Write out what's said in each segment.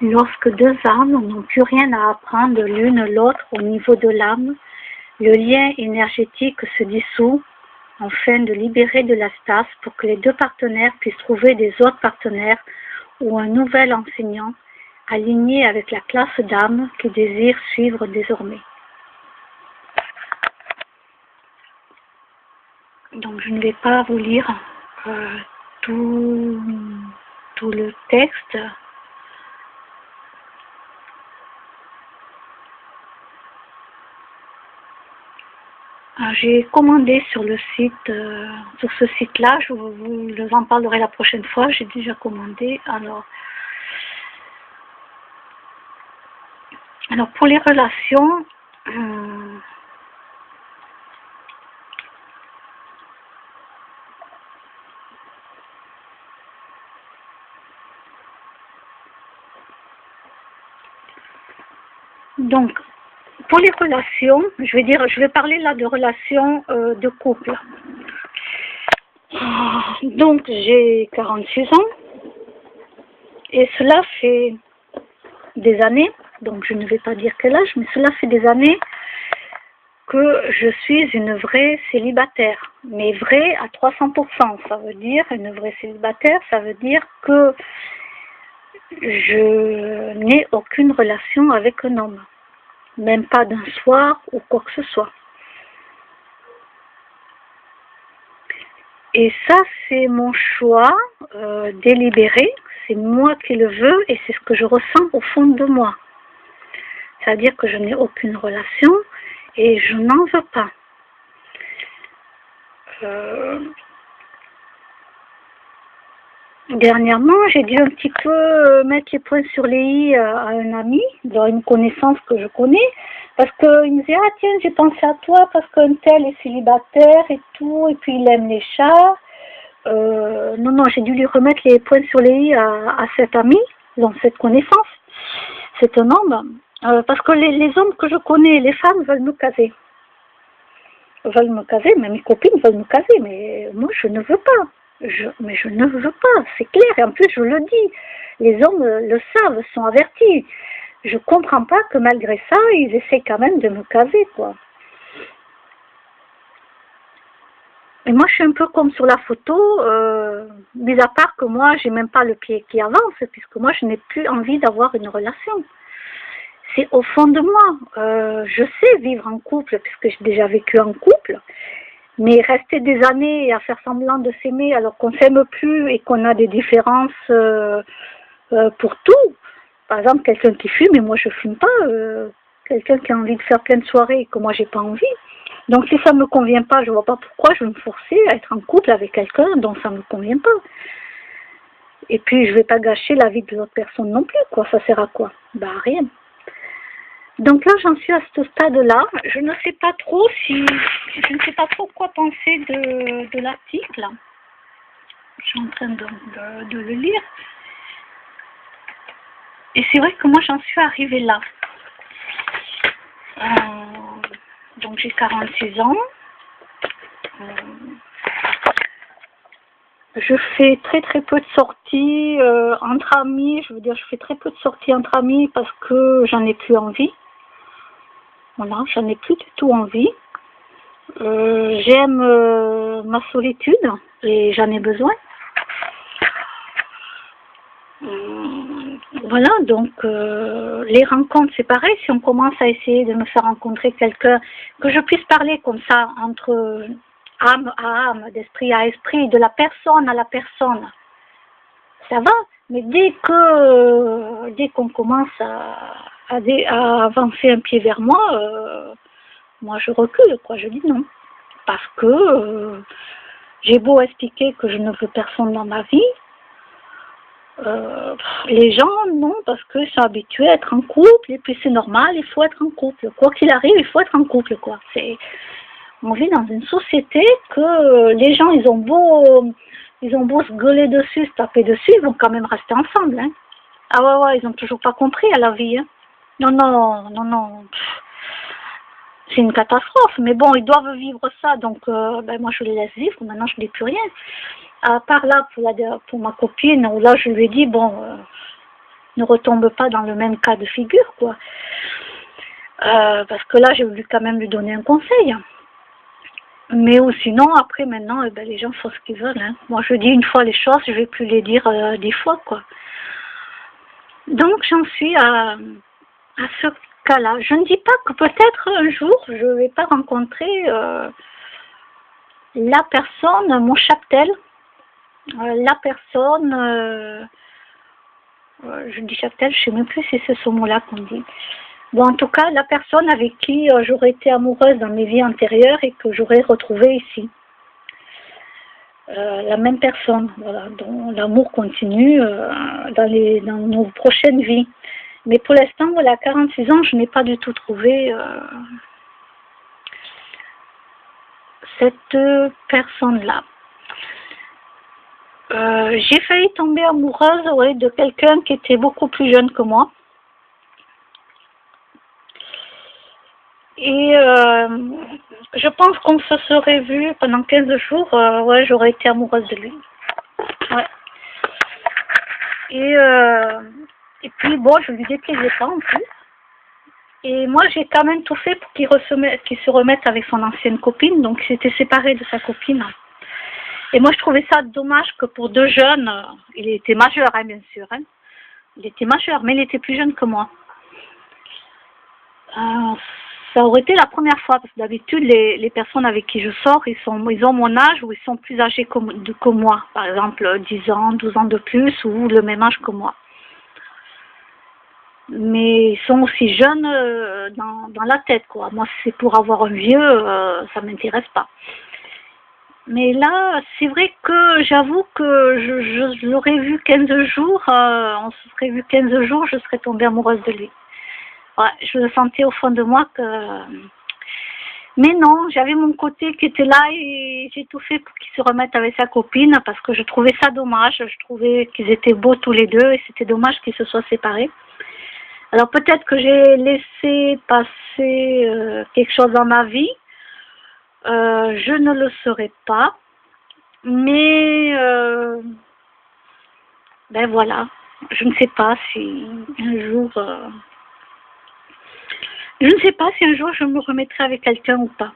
Lorsque deux âmes n'ont plus rien à apprendre l'une l'autre au niveau de l'âme, le lien énergétique se dissout afin de libérer de la stase pour que les deux partenaires puissent trouver des autres partenaires ou un nouvel enseignant aligné avec la classe d'âme qu'ils désirent suivre désormais. Donc je ne vais pas vous lire tout le texte. J'ai commandé sur le site, sur ce site-là, je vous en parlerai la prochaine fois, j'ai déjà commandé. Alors pour les relations, donc pour les relations, je vais parler là de relations de couple. Donc j'ai 46 ans et cela fait des années, donc je ne vais pas dire quel âge, mais cela fait des années que je suis une vraie célibataire, mais vraie à 300%. Ça veut dire, une vraie célibataire, ça veut dire que je n'ai aucune relation avec un homme, même pas d'un soir ou quoi que ce soit. Et ça, c'est mon choix délibéré, c'est moi qui le veux et c'est ce que je ressens au fond de moi. C'est-à-dire que je n'ai aucune relation et je n'en veux pas. Dernièrement, j'ai dû un petit peu mettre les points sur les i à un ami, dans une connaissance que je connais, parce qu'il me disait, ah tiens, j'ai pensé à toi parce qu'un tel est célibataire et tout, et puis il aime les chats. Non, j'ai dû lui remettre les points sur les i à cet ami, dans cette connaissance. C'est un homme, parce que les hommes que je connais, les femmes veulent me caser. Même mes copines veulent me caser, mais moi je ne veux pas. Mais je ne veux pas, c'est clair, et en plus je le dis, les hommes le savent, sont avertis. Je comprends pas que malgré ça, ils essaient quand même de me caser, quoi. Et moi je suis un peu comme sur la photo, mis à part que moi j'ai même pas le pied qui avance, puisque moi je n'ai plus envie d'avoir une relation. C'est au fond de moi, je sais vivre en couple, puisque j'ai déjà vécu en couple. Mais rester des années à faire semblant de s'aimer alors qu'on s'aime plus et qu'on a des différences pour tout. Par exemple, quelqu'un qui fume et moi je fume pas. Quelqu'un qui a envie de faire plein de soirées et que moi j'ai pas envie. Donc si ça me convient pas, je vois pas pourquoi je vais me forcer à être en couple avec quelqu'un dont ça me convient pas. Et puis je vais pas gâcher la vie de l'autre personne non plus, quoi. Ça sert à quoi? Bah rien. Donc là, j'en suis à ce stade-là. Je ne sais pas trop quoi penser de l'article. Je suis en train de le lire. Et c'est vrai que moi, j'en suis arrivée là. Donc j'ai 46 ans. Je fais très peu de sorties entre amis. Je fais très peu de sorties entre amis parce que j'en ai plus envie. Voilà, j'en ai plus du tout envie. J'aime ma solitude et j'en ai besoin. Voilà, donc les rencontres, c'est pareil. Si on commence à essayer de me faire rencontrer quelqu'un, que je puisse parler comme ça, entre âme à âme, d'esprit à esprit, de la personne à la personne, ça va. Mais dès qu'on commence à avancer un pied vers moi, moi je recule, quoi. Je dis non. Parce que j'ai beau expliquer que je ne veux personne dans ma vie, les gens, non, parce qu'ils sont habitués à être en couple, et puis c'est normal, il faut être en couple. Quoi qu'il arrive, il faut être en couple, quoi. On vit dans une société que les gens, ils ont beau se gueuler dessus, se taper dessus, ils vont quand même rester ensemble, hein. Ah ouais, ils ont toujours pas compris à la vie, hein. Non. C'est une catastrophe, mais bon, ils doivent vivre ça, donc moi je les laisse vivre, maintenant je ne dis plus rien. À part là, pour ma copine, où là, je lui ai dit, bon, ne retombe pas dans le même cas de figure, quoi. Parce que là, j'ai voulu quand même lui donner un conseil. Mais ou sinon, après, maintenant, eh ben, les gens font ce qu'ils veulent. Hein. Moi, je dis une fois les choses, je vais plus les dire 10 fois, quoi. Donc, j'en suis à ce cas-là. Je ne dis pas que peut-être un jour, je ne vais pas rencontrer la personne, mon cheptel, la personne, je dis cheptel, je ne sais même plus si c'est ce mot-là qu'on dit. Bon, en tout cas, la personne avec qui j'aurais été amoureuse dans mes vies antérieures et que j'aurais retrouvée ici. La même personne, voilà, dont l'amour continue dans nos prochaines vies. Mais pour l'instant, voilà, à 46 ans, je n'ai pas du tout trouvé cette personne-là. J'ai failli tomber amoureuse de quelqu'un qui était beaucoup plus jeune que moi. Et je pense qu'on se serait vu pendant 15 jours, ouais, j'aurais été amoureuse de lui. Ouais. Et puis bon, je lui déplaisais pas en plus. Et moi, j'ai quand même tout fait pour qu'il se remette avec son ancienne copine, donc il s'était séparé de sa copine. Et moi, je trouvais ça dommage que pour deux jeunes, il était majeur, hein, bien sûr, hein. Il était majeur, mais il était plus jeune que moi. Ça aurait été la première fois, parce que d'habitude, les personnes avec qui je sors, ils ont mon âge ou ils sont plus âgés que moi. Par exemple, 10 ans, 12 ans de plus ou le même âge que moi. Mais ils sont aussi jeunes dans la tête, quoi. Moi, c'est pour avoir un vieux, ça m'intéresse pas. Mais là, c'est vrai que j'avoue que je l'aurais vu 15 jours, on se serait vu 15 jours, je serais tombée amoureuse de lui. Ouais, je le sentais au fond de moi que... Mais non, j'avais mon côté qui était là et j'ai tout fait pour qu'il se remette avec sa copine parce que je trouvais ça dommage. Je trouvais qu'ils étaient beaux tous les deux et c'était dommage qu'ils se soient séparés. Alors peut-être que j'ai laissé passer quelque chose dans ma vie. Je ne le saurais pas. Mais ben voilà, je ne sais pas si un jour... je ne sais pas si un jour je me remettrai avec quelqu'un ou pas.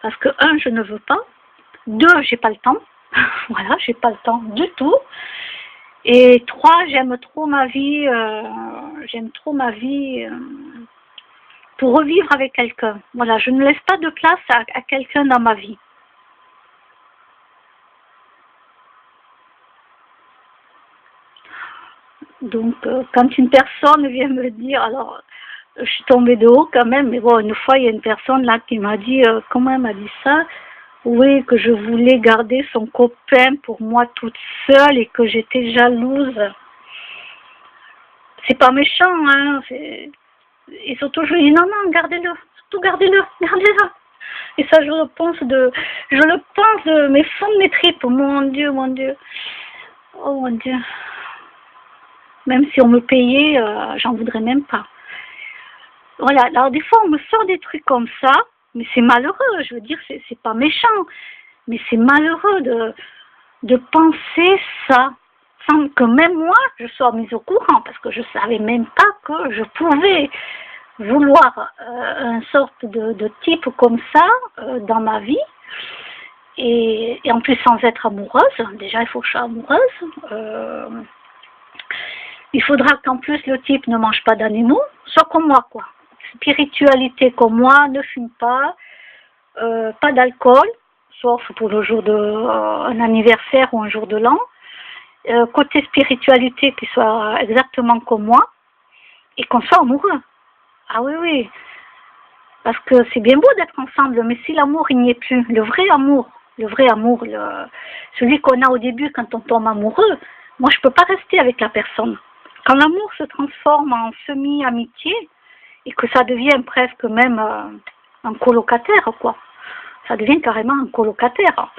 Parce que, un, je ne veux pas. Deux, j'ai pas le temps. Voilà, j'ai pas le temps du tout. Et trois, j'aime trop ma vie. Pour revivre avec quelqu'un. Voilà, je ne laisse pas de place à quelqu'un dans ma vie. Donc, quand une personne vient me dire, alors... Je suis tombée de haut quand même, mais bon, une fois, il y a une personne là qui m'a dit, comment elle m'a dit ça? Oui, que je voulais garder son copain pour moi toute seule et que j'étais jalouse. C'est pas méchant, hein. Et surtout, je lui dis, non, non, gardez-le, surtout gardez-le, gardez-le. Et ça, je le pense de mes fonds de mes tripes, mon Dieu, mon Dieu. Oh mon Dieu. Même si on me payait, j'en voudrais même pas. Voilà, alors des fois on me sort des trucs comme ça, mais c'est malheureux, je veux dire, c'est pas méchant, mais c'est malheureux de penser ça, sans que même moi je sois mise au courant, parce que je savais même pas que je pouvais vouloir une sorte de type comme ça dans ma vie, et en plus sans être amoureuse, déjà il faut que je sois amoureuse, il faudra qu'en plus le type ne mange pas d'animaux, soit comme moi quoi. Spiritualité comme moi, ne fume pas, pas d'alcool, sauf pour le jour un anniversaire ou un jour de l'an. Côté spiritualité, qu'il soit exactement comme moi et qu'on soit amoureux. Ah oui, oui. Parce que c'est bien beau d'être ensemble, mais si l'amour il n'y est plus, le vrai amour, celui qu'on a au début quand on tombe amoureux, moi je peux pas rester avec la personne. Quand l'amour se transforme en semi-amitié, et que ça devient presque même un colocataire, quoi. Ça devient carrément un colocataire.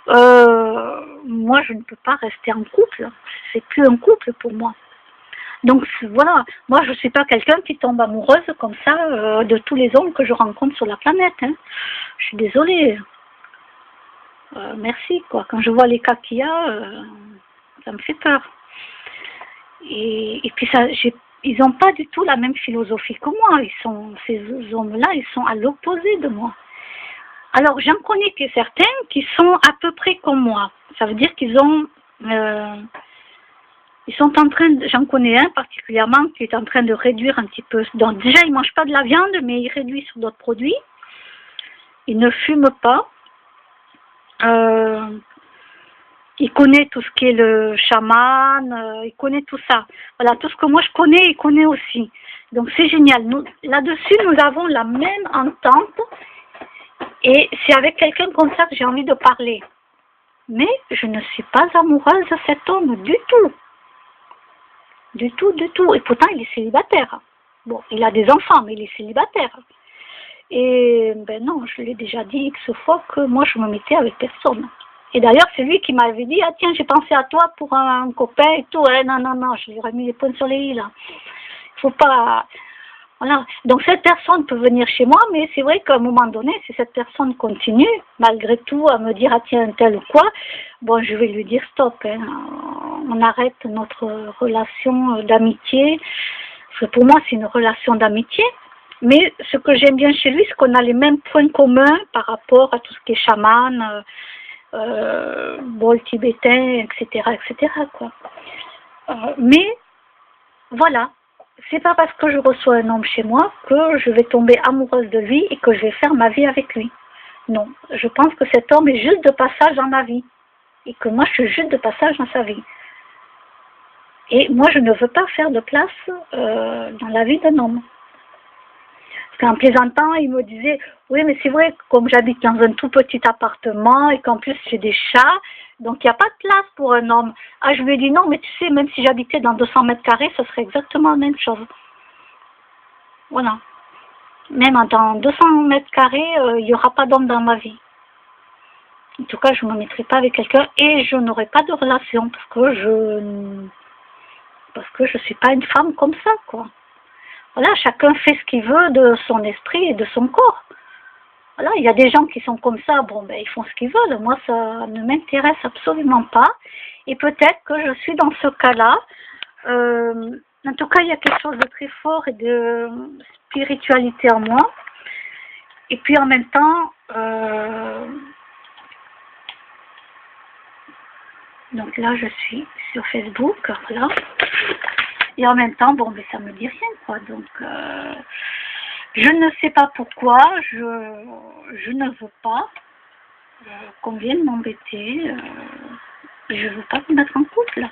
Moi, je ne peux pas rester en couple. C'est plus un couple pour moi. Donc, voilà. Moi, je ne suis pas quelqu'un qui tombe amoureuse comme ça de tous les hommes que je rencontre sur la planète. Hein. Je suis désolée. merci, quoi. Quand je vois les cas qu'il y a, ça me fait peur. Et puis ça, ils n'ont pas du tout la même philosophie que moi. Ces hommes-là, ils sont à l'opposé de moi. Alors, j'en connais que certains qui sont à peu près comme moi. Ça veut dire qu'ils ont... ils sont en train j'en connais un particulièrement qui est en train de réduire un petit peu. Donc déjà, il ne mange pas de la viande, mais il réduit sur d'autres produits. Il ne fume pas. Il connaît tout ce qui est le chaman, il connaît tout ça. Voilà, tout ce que moi je connais, il connaît aussi. Donc c'est génial. Là-dessus, nous avons la même entente. Et c'est avec quelqu'un comme ça que j'ai envie de parler. Mais je ne suis pas amoureuse de cet homme du tout. Du tout, du tout. Et pourtant, il est célibataire. Bon, il a des enfants, mais il est célibataire. Et ben non, je l'ai déjà dit X fois que moi, je me mettais avec personne. Et d'ailleurs, c'est lui qui m'avait dit, ah tiens, j'ai pensé à toi pour un copain et tout. Non, non, non, je lui ai remis les points sur les i, là. Il faut pas... Voilà. Donc cette personne peut venir chez moi, mais c'est vrai qu'à un moment donné, si cette personne continue, malgré tout, à me dire, ah tiens, tel ou quoi, bon, je vais lui dire stop, hein. On arrête notre relation d'amitié. Parce que pour moi, c'est une relation d'amitié. Mais ce que j'aime bien chez lui, c'est qu'on a les mêmes points communs par rapport à tout ce qui est chaman, bol tibétain, etc., etc., quoi. Mais, voilà. C'est pas parce que je reçois un homme chez moi que je vais tomber amoureuse de lui et que je vais faire ma vie avec lui. Non, je pense que cet homme est juste de passage dans ma vie et que moi je suis juste de passage dans sa vie. Et moi je ne veux pas faire de place dans la vie d'un homme. Parce qu'en plaisantant, il me disait, oui mais c'est vrai, comme j'habite dans un tout petit appartement et qu'en plus j'ai des chats, donc il n'y a pas de place pour un homme. Ah, je lui ai dit non, mais tu sais, même si j'habitais dans 200 mètres carrés, ce serait exactement la même chose. Voilà. Même dans 200 mètres carrés, il n'y aura pas d'homme dans ma vie. En tout cas, je ne me mettrai pas avec quelqu'un et je n'aurai pas de relation parce que je suis pas une femme comme ça, quoi. Voilà, chacun fait ce qu'il veut de son esprit et de son corps. Voilà, il y a des gens qui sont comme ça, bon, ben, ils font ce qu'ils veulent. Moi, ça ne m'intéresse absolument pas. Et peut-être que je suis dans ce cas-là. En tout cas, il y a quelque chose de très fort et de spiritualité en moi. Et puis, en même temps, donc là, je suis sur Facebook, voilà. Et en même temps, bon, mais ça me dit rien, quoi. Donc, je ne sais pas pourquoi, je ne veux pas qu'on vienne m'embêter. Je ne veux pas me mettre en couple.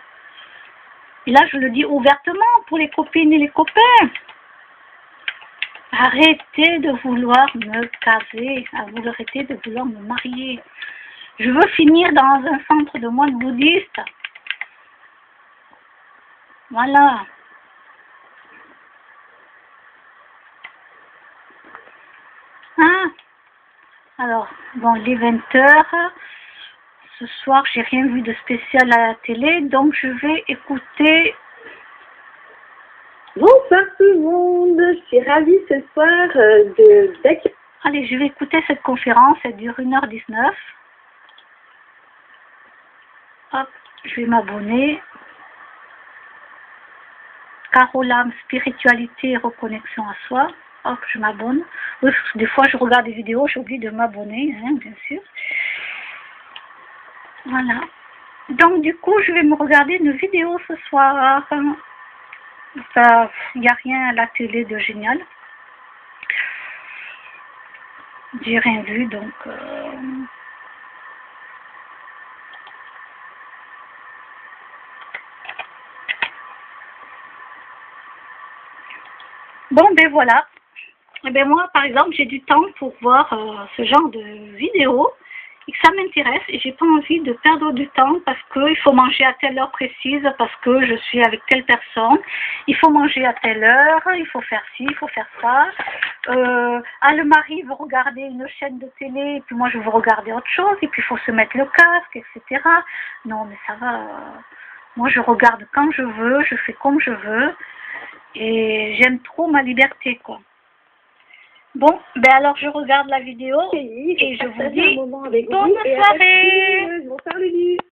Et là, je le dis ouvertement pour les copines et les copains. Arrêtez de vouloir me caser, arrêtez de vouloir me marier. Je veux finir dans un centre de moines bouddhistes. Voilà. Hein? Alors, bon, il est 20h. Ce soir, j'ai rien vu de spécial à la télé, donc je vais écouter. Bonsoir tout le monde, je suis ravie ce soir d'accueillir. Allez, je vais écouter cette conférence, elle dure 1h19. Hop, je vais m'abonner. Carolam, spiritualité et reconnexion à soi. Hop, je m'abonne. Oui, des fois, je regarde des vidéos, j'oublie de m'abonner, hein, bien sûr. Voilà. Donc, du coup, je vais me regarder une vidéo ce soir. Ça, il n'y a rien à la télé de génial. J'ai rien vu, donc... Bon, ben voilà. Et ben moi, par exemple, j'ai du temps pour voir ce genre de vidéos et que ça m'intéresse et j'ai pas envie de perdre du temps parce qu'il faut manger à telle heure précise, parce que je suis avec telle personne, il faut manger à telle heure, il faut faire ci, il faut faire ça. Le mari veut regarder une chaîne de télé et puis moi je veux regarder autre chose et puis il faut se mettre le casque, etc. Non, mais ça va. Moi je regarde quand je veux, je fais comme je veux et j'aime trop ma liberté, quoi. Bon, ben alors je regarde la vidéo Et je vous partager dis un moment avec bonne vous et soirée. bonsoir Lulu.